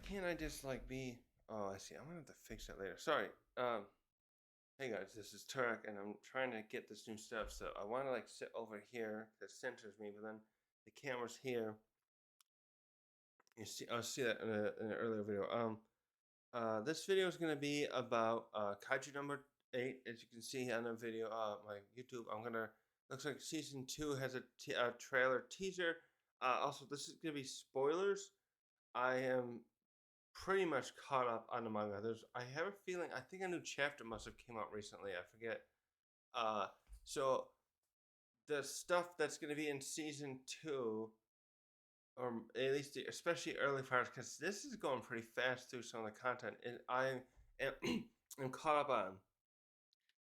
can't I just like be? Oh, I see. I'm gonna have to fix that later. Sorry. Hey guys, this is Turk, and I'm trying to get this new stuff. So I want to like sit over here that centers me, but then the camera's here. You see, I'll see that in an earlier video. This video is gonna be about Kaiju number 8. As you can see on the video, my YouTube. Looks like season 2 has a trailer teaser. Also, this is gonna be spoilers. I am pretty much caught up on the manga. I have a feeling, I think a new chapter must have came out recently. I forget. Uh, so the stuff that's going to be in season 2, or at least especially early parts, because this is going pretty fast through some of the content, and I am I'm caught up on.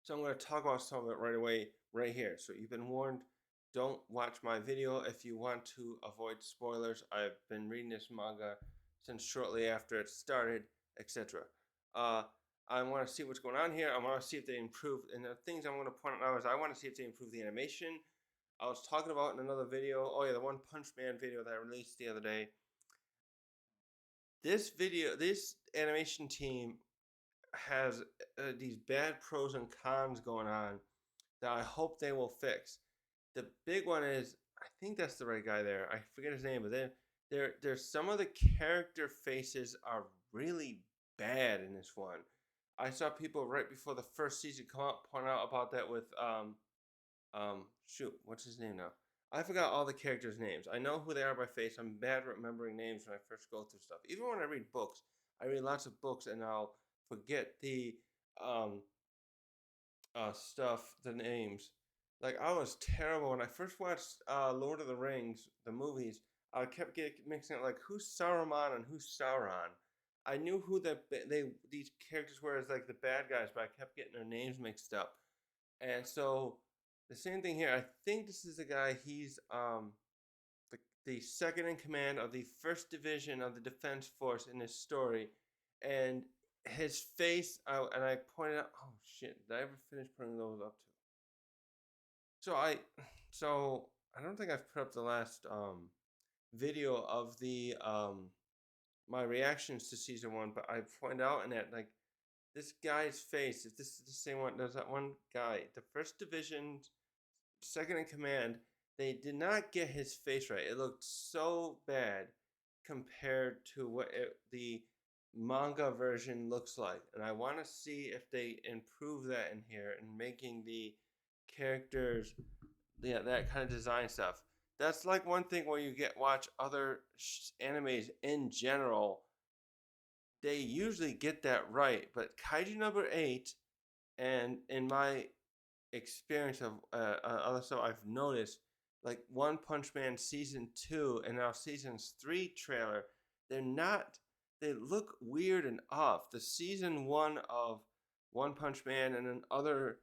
So I'm going to talk about some of it right away, right here. So you've been warned. Don't watch my video if you want to avoid spoilers. I've been reading this manga since shortly after it started, etc. Uh, I want to see what's going on here. I want to see if they improve. And the things I'm going to point out now is I want to see if they improve the animation. I was talking about in another video. Oh yeah, the One Punch Man video that I released the other day. This animation team has these bad pros and cons going on that I hope they will fix. The big one is, I think that's the right guy there. I forget his name, but there's some of the character faces are really bad in this one. I saw people right before the first season come out point out about that with shoot, what's his name now? I forgot all the characters' names. I know who they are by face. I'm bad at remembering names when I first go through stuff. Even when I read books, I read lots of books and I'll forget the um stuff, the names. Like I was terrible when I first watched Lord of the Rings, the movies. I kept getting mixing up like who's Saruman and who's Sauron. I knew who these characters were as like the bad guys, but I kept getting their names mixed up. And so the same thing here. I think this is the guy. He's the second in command of the first division of the defense force in this story, and his face. And I pointed out. Oh shit! Did I ever finish putting those up too? So I don't think I've put up the last video of the my reactions to season 1, but I point out in that like this guy's face. If this is the same one, there's that one guy, the first division, second in command. They did not get his face right. It looked so bad compared to what the manga version looks like, and I want to see if they improve that in here and making the characters, yeah, that kind of design stuff. That's like one thing where you watch other animes in general. They usually get that right, but Kaiju number 8, and in my experience of other stuff I've noticed, like One Punch Man season 2 and now seasons 3 trailer, they're not. They look weird and off. The season 1 of One Punch Man and then other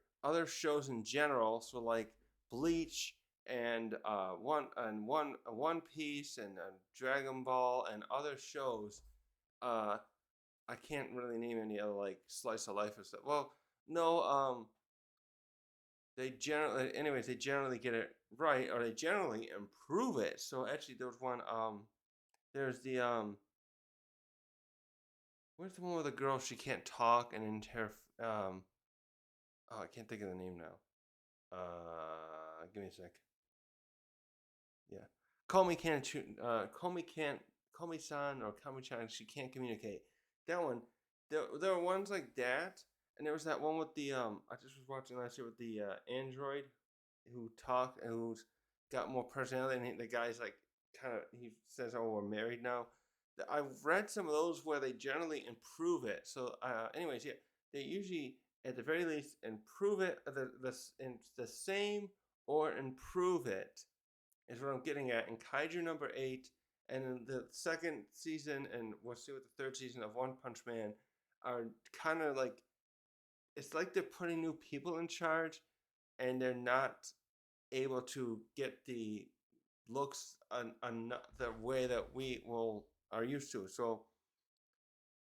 shows in general, so like Bleach and One Piece and Dragon Ball and other shows. Uh, I can't really name any other like slice of life or stuff. Well, no, they generally get it right, or they generally improve it. So actually there was one there's the where's the one with the girl, she can't talk and in her oh, I can't think of the name now. Give me a sec. Yeah, call me san or call me chan, she can't communicate. That one. There were ones like that, and there was that one with the I just was watching last year with the android who talked and who's got more personality, and the guy's like kind of, he says, "Oh, we're married now." I've read some of those where they generally improve it. So, anyways, yeah, they usually at the very least improve it, the same or improve it is what I'm getting at. In Kaiju number 8 and in the second season, and we'll see what the third season of One Punch Man are kind of like, it's like they're putting new people in charge and they're not able to get the looks on the way that we will are used to. So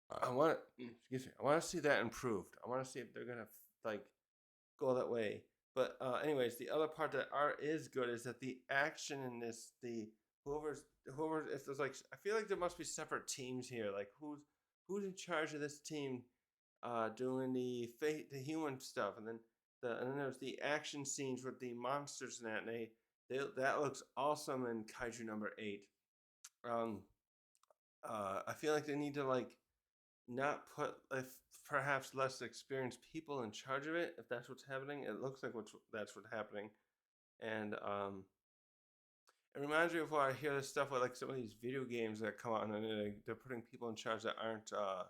I want to see that improved. I want to see if they're gonna like go that way. But anyways, the other part that is good is that the action in this, the whoever's whoever, if there's like, I feel like there must be separate teams here. Like who's in charge of this team, doing the human stuff, and then there's the action scenes with the monsters and that. And that looks awesome in Kaiju number 8. Um, I feel like they need to like not put if perhaps less experienced people in charge of it. If that's what's happening, it looks like that's what's happening, and it reminds me of why I hear this stuff with like some of these video games that come out and they're putting people in charge that aren't uh,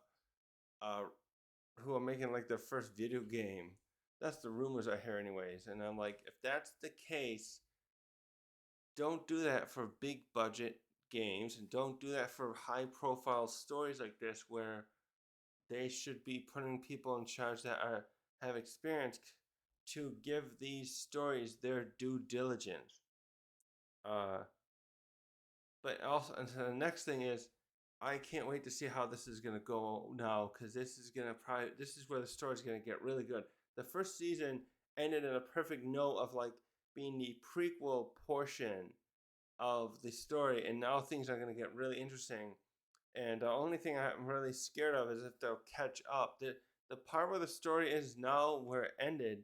who are making like their first video game. That's the rumors I hear, anyways. And I'm like, if that's the case, don't do that for big budget games, and don't do that for high profile stories like this, where they should be putting people in charge that have experience to give these stories their due diligence. Uh, but also, and so the next thing is, I can't wait to see how this is gonna go now, because this is where the story's gonna get really good. The first season ended in a perfect note of like being the prequel portion of the story, and now things are gonna get really interesting. And the only thing I'm really scared of is if they'll catch up. The part where the story is now where it ended,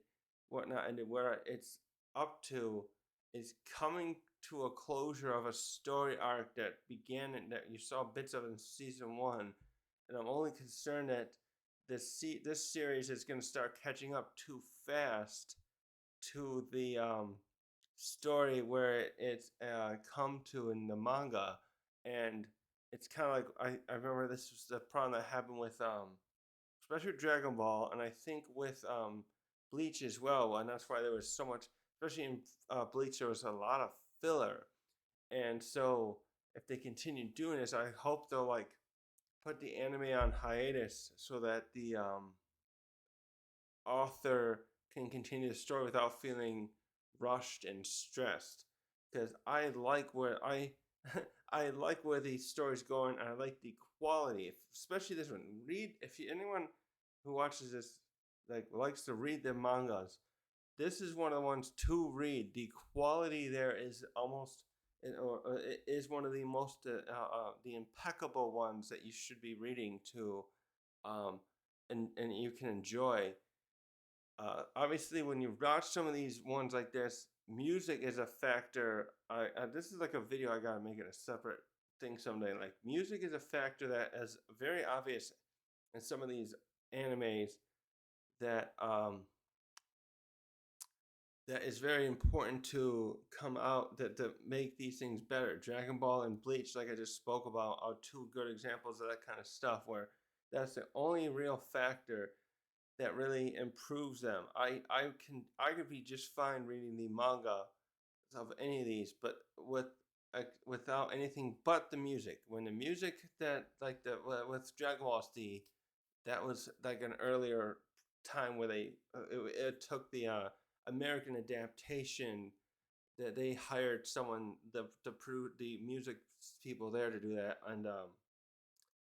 what not ended, where it's up to, is coming to a closure of a story arc that began and that you saw bits of in season 1. And I'm only concerned that this series is going to start catching up too fast to the story where it's come to in the manga. And it's kind of like I remember this was the problem that happened with especially Dragon Ball, and I think with Bleach as well, and that's why there was so much, especially in Bleach, there was a lot of filler. And so if they continue doing this, I hope they'll like put the anime on hiatus so that the author can continue the story without feeling rushed and stressed. Because I like where I like where the story's going, and I like the quality, especially this one. Anyone who watches this like likes to read the mangas, this is one of the ones to read. The quality there is almost, or it is one of the most the impeccable ones that you should be reading to, um, and you can enjoy. Obviously, when you watch some of these ones like this, music is a factor. This is like a video I gotta make it a separate thing someday. Like music is a factor that is very obvious in some of these animes that that is very important to come out that make these things better. Dragon Ball and Bleach, like I just spoke about, are two good examples of that kind of stuff where that's the only real factor that really improves them. I could be just fine reading the manga of any of these, but without anything but the music. When the music that like the with Dragon Ball Z, that was like an earlier time where it took the American adaptation that they hired someone to prove the music people there to do that. And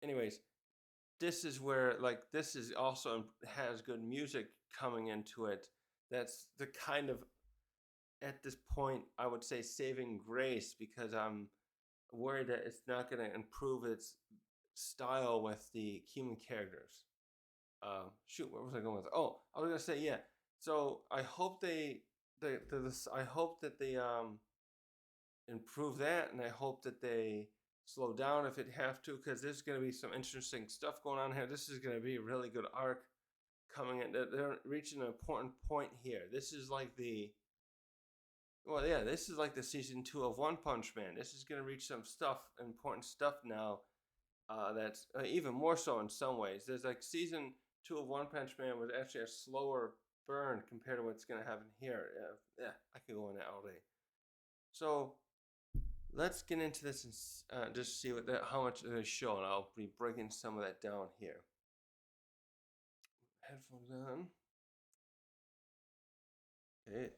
anyways, this is where like this is also has good music coming into it. That's the kind of, at this point, I would say, saving grace, because I'm worried that it's not going to improve its style with the human characters. Shoot, where was I going with? Oh, I was gonna say, yeah. So I hope I hope that they improve that, and I hope that they slow down if it have to, because there's going to be some interesting stuff going on here. This is going to be a really good arc coming in. They're reaching an important point here. This is like this is like the season 2 of One Punch Man. This is going to reach some important stuff now. That's even more so in some ways. There's like season 2 of One Punch Man was actually a slower burn compared to what's going to happen here. I could go on that all day. So let's get into this and just see how much it is showing. I'll be breaking some of that down here. Headphones on. Okay.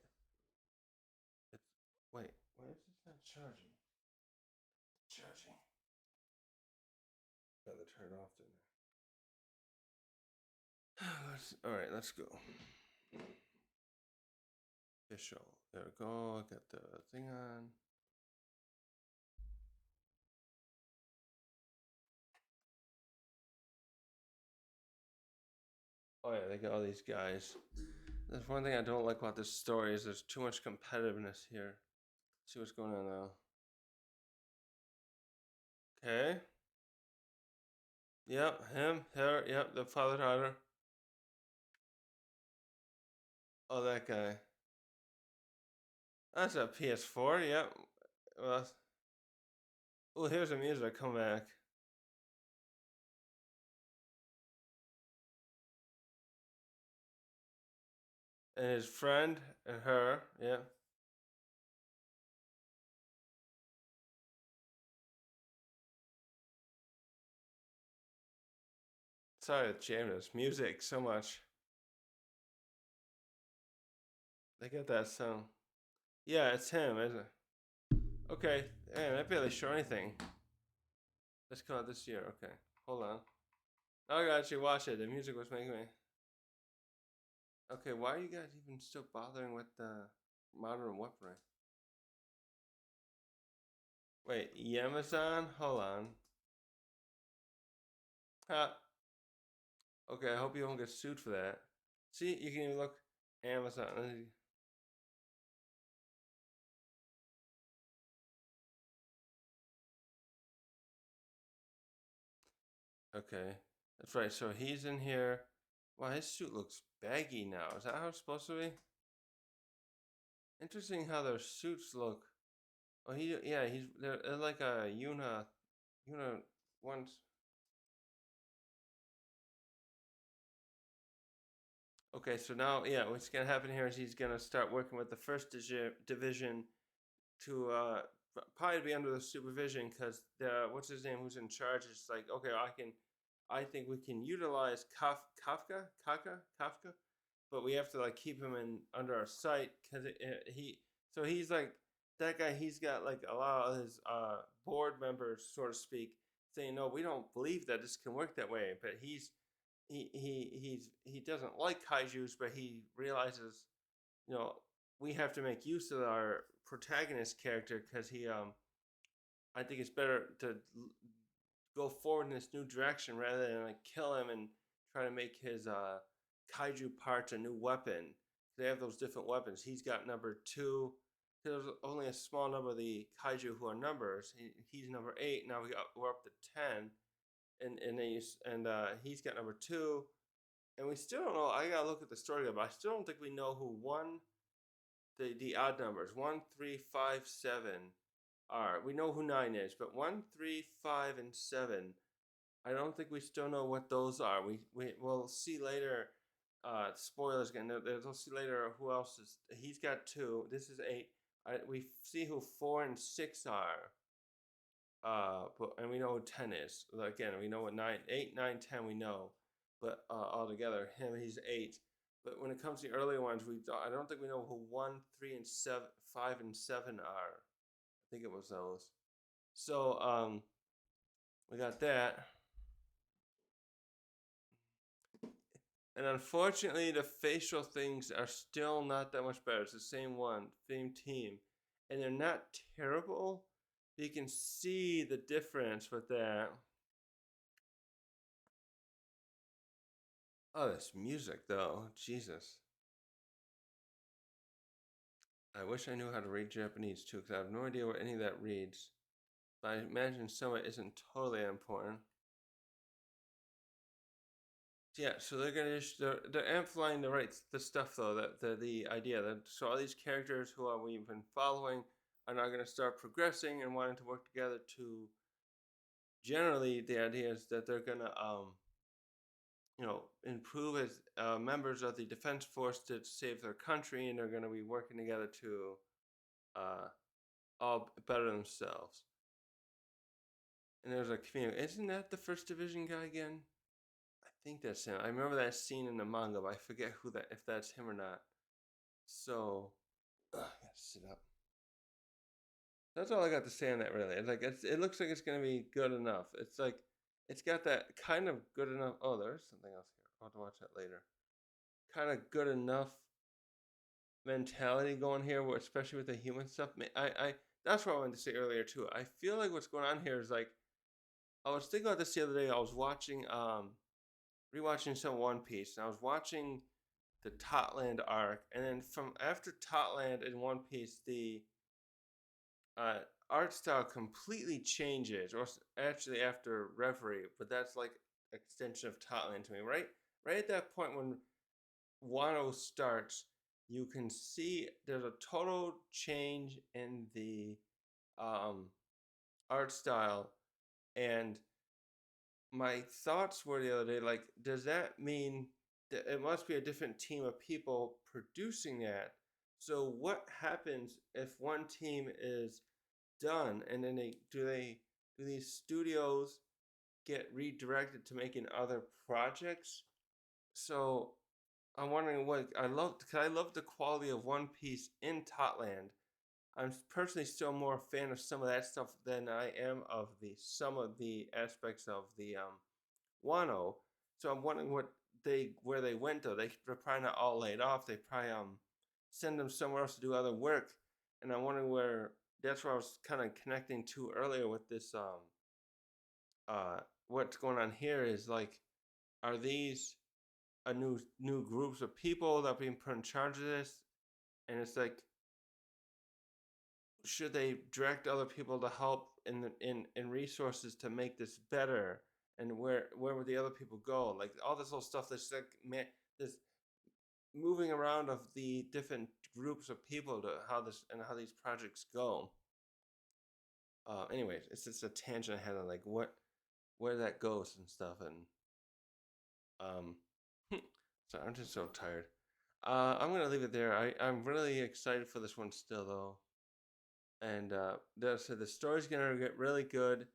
Wait, why is this not charging? Charging. Gotta turn it off then. All right, let's go. Official. There we go. I got the thing on. Oh yeah, they got all these guys. That's one thing I don't like about this story is there's too much competitiveness here. Let's see what's going on now. Okay. Yep, him, her, yep, the father daughter. Oh, that guy. That's a PS4. Yep. Well, oh, here's the music. Come back. And his friend and her. Yeah. Sorry to jam this music so much. They got that song. Yeah, it's him, isn't it? Okay. Man, I barely show anything. Let's come out this year. Okay. Hold on. Oh, I got you. Watch it. The music was making me. Okay, why are you guys even still bothering with the modern weaponry? Wait, Amazon? Hold on. Ha. Okay, I hope you don't get sued for that. See, you can even look Amazon. Okay, that's right. So he's in here. Wow, his suit looks baggy now. Is that how it's supposed to be? Interesting how their suits look. Oh, yeah, they're like a Una ones. Okay, so now, yeah, what's gonna happen here is he's gonna start working with the first division to probably be under the supervision because the what's his name who's in charge is like, okay, I think we can utilize Kafka, but we have to like keep him in under our sight because he's like that guy. He's got like a lot of his board members, so to speak, saying no, we don't believe that this can work that way. But he doesn't like kaiju's, but he realizes, you know, we have to make use of our protagonist character because I think it's better to go forward in this new direction rather than like kill him and try to make his kaiju parts a new weapon. They have those different weapons. He's got number 2. There's only a small number of the kaiju who are numbers. He's number 8. Now we're up to 10, and he's got number 2, and we still don't know. I gotta look at the story, but I still don't think we know who won the odd numbers 1, 3, 5, 7 are. We know who 9 is, but 1, 3, 5, and 7. I don't think we still know what those are. We'll see later. Spoilers again. We'll see later who else is. He's got 2. This is 8. We see who 4 and 6 are. And we know who 10 is. Again, we know what 9, 8, 9, 10. We know, but altogether, he's 8. But when it comes to the earlier ones, I don't think we know who 1, 3, and 7, 5 and 7 are. I think it was those. So we got that. And unfortunately, the facial things are still not that much better. It's the same team. And they're not terrible. You can see the difference with that. Oh, this music, though. Jesus. I wish I knew how to read Japanese, too, because I have no idea what any of that reads. But I imagine some of it isn't totally important. Yeah, so they're amplifying the stuff though, that the idea that so all these characters who we've been following are now going to start progressing and wanting to work together to generally the idea is that they're going to improve as members of the defense force to save their country, and they're going to be working together to uh, all better themselves. And there's a community. Isn't that the first division guy again? I think that's him. I remember that scene in the manga, but I forget if that's him or not. So, I gotta sit up. That's all I got to say on that. Really, it looks like it's gonna be good enough. It's like it's got that kind of good enough. Oh, there's something else here. I'll have to watch that later. Kind of good enough mentality going here, especially with the human stuff. That's what I wanted to say earlier too. I feel like what's going on here is like I was thinking about this the other day. I was watching rewatching some One Piece, and I was watching the Totland arc, and then from after Totland in One Piece, the uh, art style completely changes, or actually after Reverie, but that's like extension of Totland to me. Right at that point when Wano starts, you can see there's a total change in the um, art style, and my thoughts were the other day like, does that mean that it must be a different team of people producing that? So what happens if one team is done and then they do these studios get redirected to making other projects? So I'm wondering what I love because I love the quality of One Piece in Totland. I'm personally still more a fan of some of that stuff than I am of the some of the aspects of the Wano. So I'm wondering what they where they went though. They're probably not all laid off. They probably send them somewhere else to do other work. And I'm wondering where that's where I was kind of connecting to earlier with this what's going on here is like, are these a new groups of people that are being put in charge of this? And it's like, should they direct other people to help in resources to make this better? And where would the other people go? Like all this little stuff that's like this moving around of the different groups of people to how these projects go. Anyways, it's just a tangent ahead of like where that goes and stuff, and um, so I'm just so tired. I'm gonna leave it there. I'm really excited for this one still though, and so the story's gonna get really good.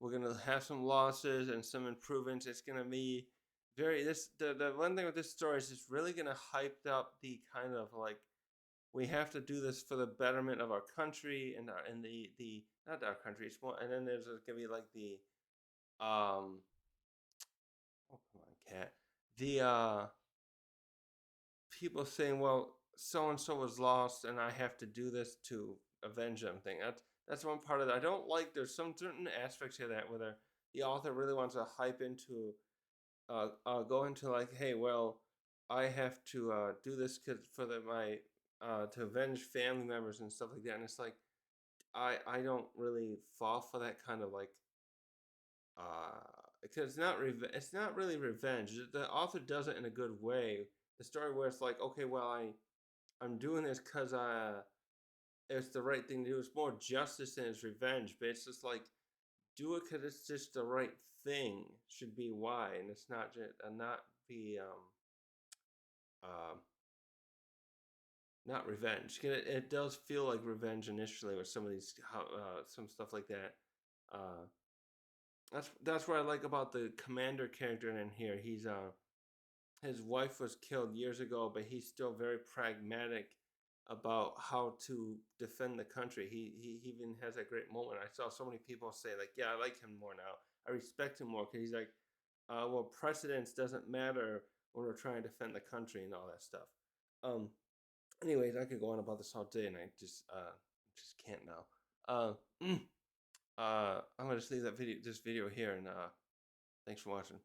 We're gonna have some losses and some improvements. It's gonna be very the one thing with this story is it's really gonna hype up the kind of like, we have to do this for the betterment of our country and the not our country. It's more, and then there's gonna be like the oh come on cat, the people saying, well, so and so was lost and I have to do this to avenge them thing. That's one part of it I don't like. There's some certain aspects of that where the author really wants to hype into go into like, hey, well, I have to do this for my to avenge family members and stuff like that, and it's like I don't really fall for that kind of like because it's not really revenge. The author does it in a good way. The story where it's like, okay, well, I'm doing this because it's the right thing to do. It's more justice than it's revenge, but it's just like, do it because it's just the right thing. Should be why, and it's not just not be uh, not revenge. It does feel like revenge initially with some of these some stuff like that. Uh, that's what I like about the commander character in here. He's his wife was killed years ago, but he's still very pragmatic about how to defend the country. He even has that great moment. I saw so many people say like, yeah, I like him more now. I respect him more because he's like, well, precedence doesn't matter when we're trying to defend the country and all that stuff. Um, anyways, I could go on about this all day, and I just can't now. I'm gonna just leave this video here, and thanks for watching.